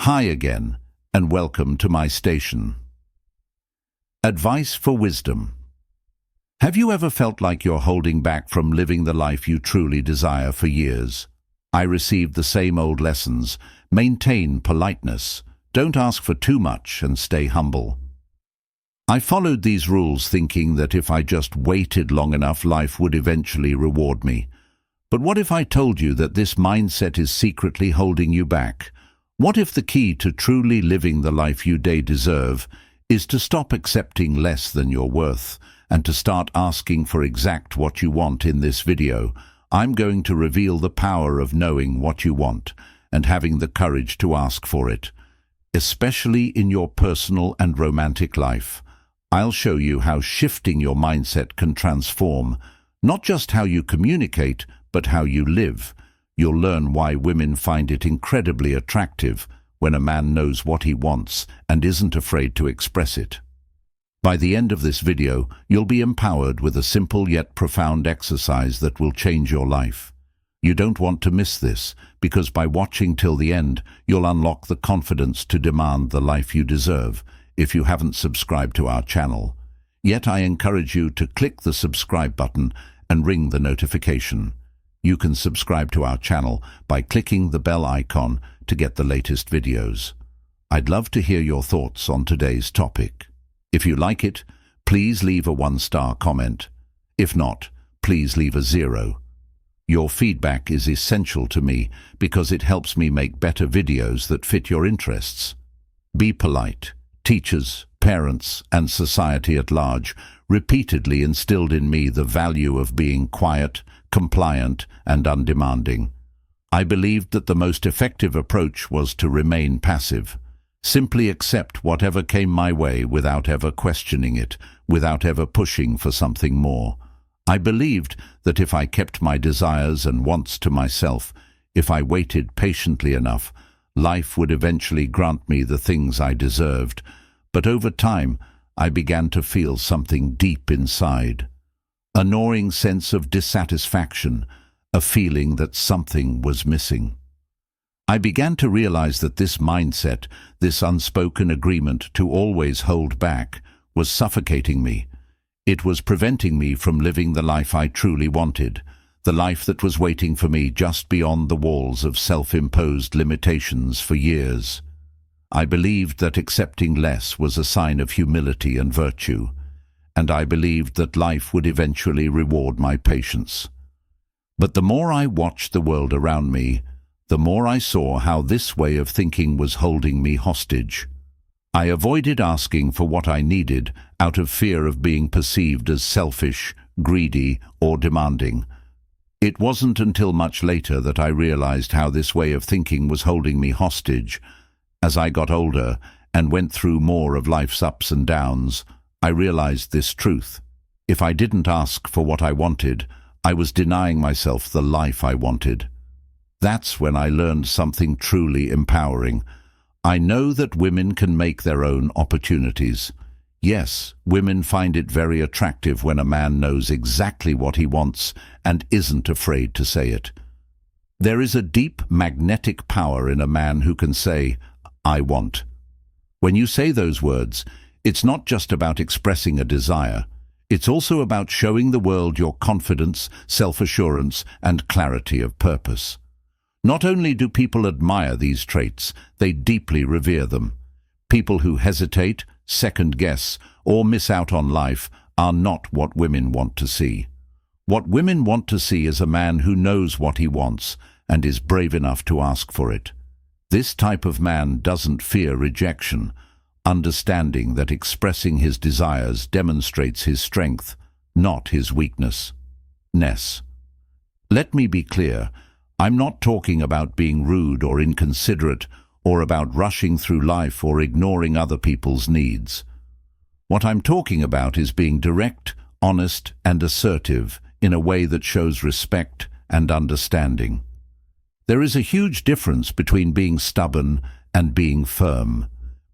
Hi again, and welcome to my station. Advice for wisdom. Have you ever felt like you're holding back from living the life you truly desire for years? I received the same old lessons. Maintain politeness. Don't ask for too much and stay humble. I followed these rules thinking that if I just waited long enough, life would eventually reward me. But what if I told you that this mindset is secretly holding you back? What if the key to truly living the life you deserve is to stop accepting less than your worth and to start asking for exact what you want? In this video, I'm going to reveal the power of knowing what you want and having the courage to ask for it, especially in your personal and romantic life. I'll show you how shifting your mindset can transform not just how you communicate, but how you live. You'll learn why women find it incredibly attractive when a man knows what he wants and isn't afraid to express it. By the end of this video, you'll be empowered with a simple yet profound exercise that will change your life. You don't want to miss this, because by watching till the end, you'll unlock the confidence to demand the life you deserve. If you haven't subscribed to our channel yet, I encourage you to click the subscribe button and ring the notification. You can subscribe to our channel by clicking the bell icon to get the latest videos. I'd love to hear your thoughts on today's topic. If you like it, please leave a 1-star comment. If not, please leave a 0. Your feedback is essential to me because it helps me make better videos that fit your interests. Be polite. Teachers, parents, and society at large repeatedly instilled in me the value of being quiet, compliant, and undemanding. I believed that the most effective approach was to remain passive, simply accept whatever came my way without ever questioning it, without ever pushing for something more. I believed that if I kept my desires and wants to myself, if I waited patiently enough, life would eventually grant me the things I deserved. But over time, I began to feel something deep inside. A gnawing sense of dissatisfaction, a feeling that something was missing. I began to realize that this mindset, this unspoken agreement to always hold back, was suffocating me. It was preventing me from living the life I truly wanted, the life that was waiting for me just beyond the walls of self-imposed limitations for years. I believed that accepting less was a sign of humility and virtue, and I believed that life would eventually reward my patience. But the more I watched the world around me, the more I saw how this way of thinking was holding me hostage. I avoided asking for what I needed out of fear of being perceived as selfish, greedy, or demanding. It wasn't until much later that I realized how this way of thinking was holding me hostage. As I got older and went through more of life's ups and downs, I realized this truth. If I didn't ask for what I wanted, I was denying myself the life I wanted. That's when I learned something truly empowering. I know that women can make their own opportunities. Yes, women find it very attractive when a man knows exactly what he wants and isn't afraid to say it. There is a deep magnetic power in a man who can say, "I want." When you say those words, it's not just about expressing a desire. It's also about showing the world your confidence, self-assurance, and clarity of purpose. Not only do people admire these traits, they deeply revere them. People who hesitate, second-guess, or miss out on life are not what women want to see. What women want to see is a man who knows what he wants and is brave enough to ask for it. This type of man doesn't fear rejection, understanding that expressing his desires demonstrates his strength, not his weakness. Let me be clear. I'm not talking about being rude or inconsiderate or about rushing through life or ignoring other people's needs. What I'm talking about is being direct, honest, and assertive in a way that shows respect and understanding. There is a huge difference between being stubborn and being firm.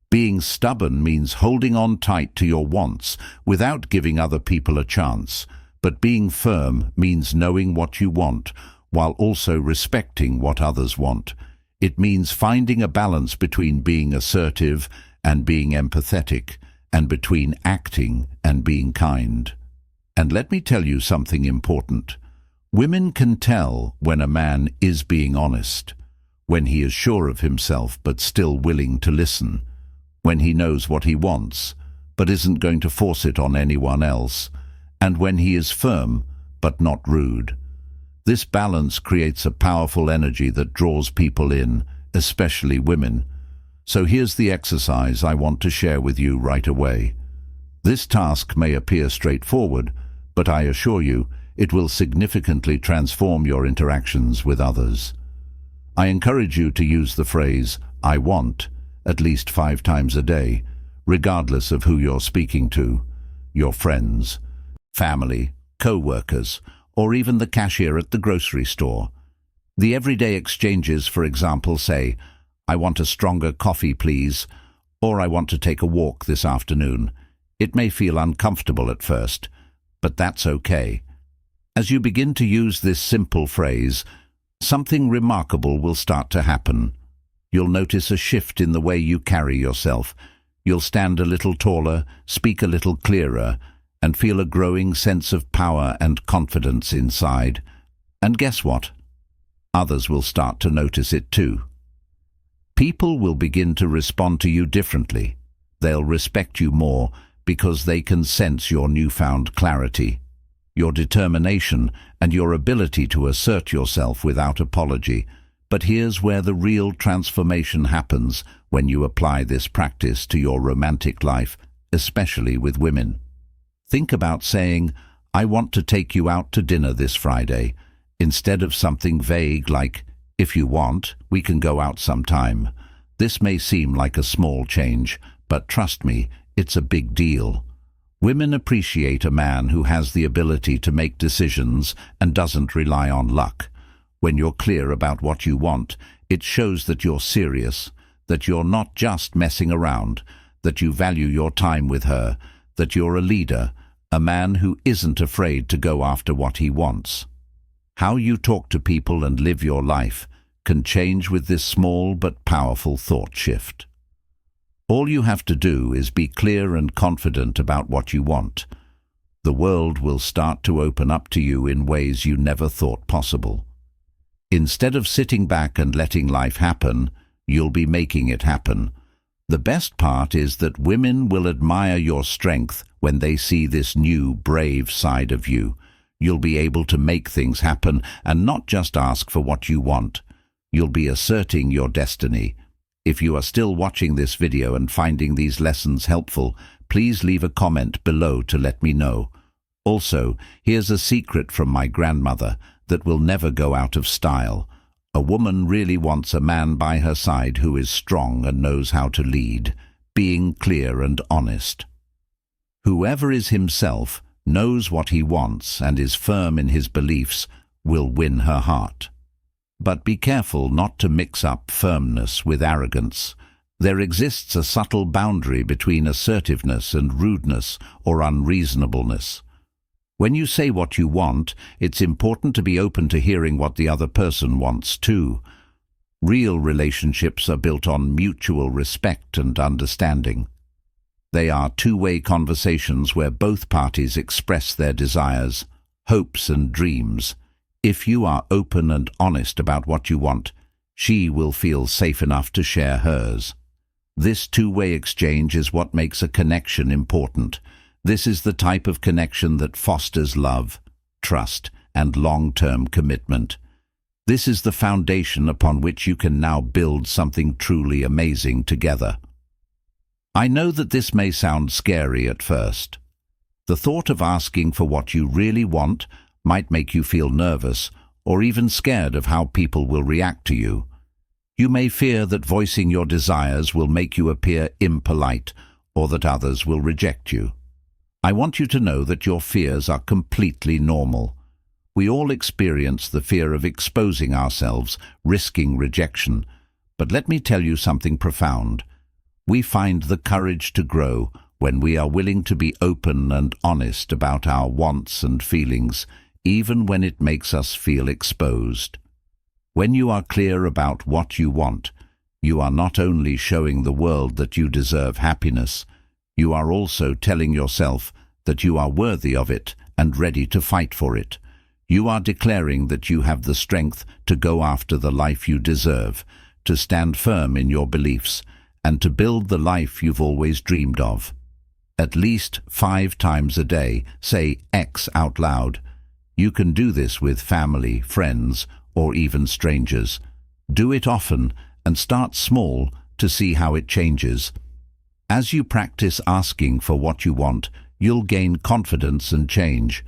Being stubborn means holding on tight to your wants without giving other people a chance, but being firm means knowing what you want while also respecting what others want. It means finding a balance between being assertive and being empathetic, and between acting and being kind. And let me tell you something important. Women can tell when a man is being honest, when he is sure of himself but still willing to listen, when he knows what he wants but isn't going to force it on anyone else, and when he is firm but not rude. This balance creates a powerful energy that draws people in, especially women. So here's the exercise I want to share with you right away. This task may appear straightforward, but I assure you, it will significantly transform your interactions with others. I encourage you to use the phrase, "I want," at least 5 times a day, regardless of who you're speaking to, your friends, family, co-workers, or even the cashier at the grocery store. The everyday exchanges, for example, say, "I want a stronger coffee, please," or "I want to take a walk this afternoon." It may feel uncomfortable at first, but that's okay. As you begin to use this simple phrase, something remarkable will start to happen. You'll notice a shift in the way you carry yourself. You'll stand a little taller, speak a little clearer, and feel a growing sense of power and confidence inside. And guess what? Others will start to notice it too. People will begin to respond to you differently. They'll respect you more because they can sense your newfound clarity, your determination, and your ability to assert yourself without apology. But here's where the real transformation happens when you apply this practice to your romantic life, especially with women. Think about saying, "I want to take you out to dinner this Friday," instead of something vague like, "If you want, we can go out sometime." This may seem like a small change, but trust me, it's a big deal. Women appreciate a man who has the ability to make decisions and doesn't rely on luck. When you're clear about what you want, it shows that you're serious, that you're not just messing around, that you value your time with her, that you're a leader, a man who isn't afraid to go after what he wants. How you talk to people and live your life can change with this small but powerful thought shift. All you have to do is be clear and confident about what you want. The world will start to open up to you in ways you never thought possible. Instead of sitting back and letting life happen, you'll be making it happen. The best part is that women will admire your strength when they see this new, brave side of you. You'll be able to make things happen and not just ask for what you want. You'll be asserting your destiny. If you are still watching this video and finding these lessons helpful, please leave a comment below to let me know. Also, here's a secret from my grandmother that will never go out of style. A woman really wants a man by her side who is strong and knows how to lead, being clear and honest. Whoever is himself, knows what he wants and is firm in his beliefs, will win her heart. But be careful not to mix up firmness with arrogance. There exists a subtle boundary between assertiveness and rudeness or unreasonableness. When you say what you want, it's important to be open to hearing what the other person wants too. Real relationships are built on mutual respect and understanding. They are two-way conversations where both parties express their desires, hopes and dreams. If you are open and honest about what you want, she will feel safe enough to share hers. This two-way exchange is what makes a connection important. This is the type of connection that fosters love, trust, and long-term commitment. This is the foundation upon which you can now build something truly amazing together. I know that this may sound scary at first. The thought of asking for what you really want might make you feel nervous or even scared of how people will react to you. You may fear that voicing your desires will make you appear impolite or that others will reject you. I want you to know that your fears are completely normal. We all experience the fear of exposing ourselves, risking rejection. But let me tell you something profound. We find the courage to grow when we are willing to be open and honest about our wants and feelings, even when it makes us feel exposed. When you are clear about what you want, you are not only showing the world that you deserve happiness, you are also telling yourself that you are worthy of it and ready to fight for it. You are declaring that you have the strength to go after the life you deserve, to stand firm in your beliefs, and to build the life you've always dreamed of. At least 5 times a day, say X out loud. You can do this with family, friends, or even strangers. Do it often and start small to see how it changes. As you practice asking for what you want, you'll gain confidence and change.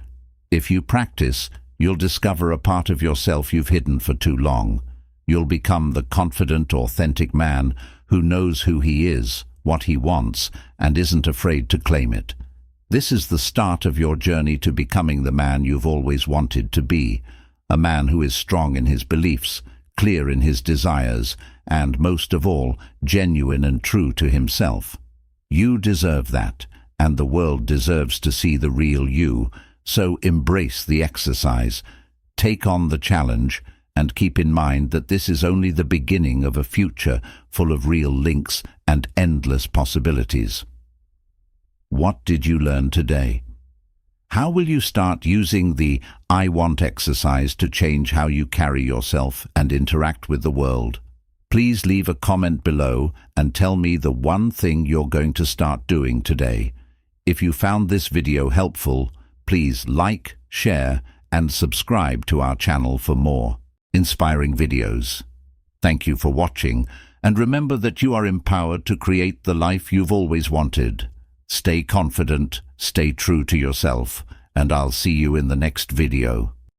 If you practice, you'll discover a part of yourself you've hidden for too long. You'll become the confident, authentic man who knows who he is, what he wants, and isn't afraid to claim it. This is the start of your journey to becoming the man you've always wanted to be, a man who is strong in his beliefs, clear in his desires, and, most of all, genuine and true to himself. You deserve that, and the world deserves to see the real you, so embrace the exercise, take on the challenge, and keep in mind that this is only the beginning of a future full of real links and endless possibilities. What did you learn today? How will you start using the I want exercise to change how you carry yourself and interact with the world? Please leave a comment below and tell me the one thing you're going to start doing today. If you found this video helpful, please like, share, and subscribe to our channel for more inspiring videos. Thank you for watching, and remember that you are empowered to create the life you've always wanted. Stay confident, stay true to yourself, and I'll see you in the next video.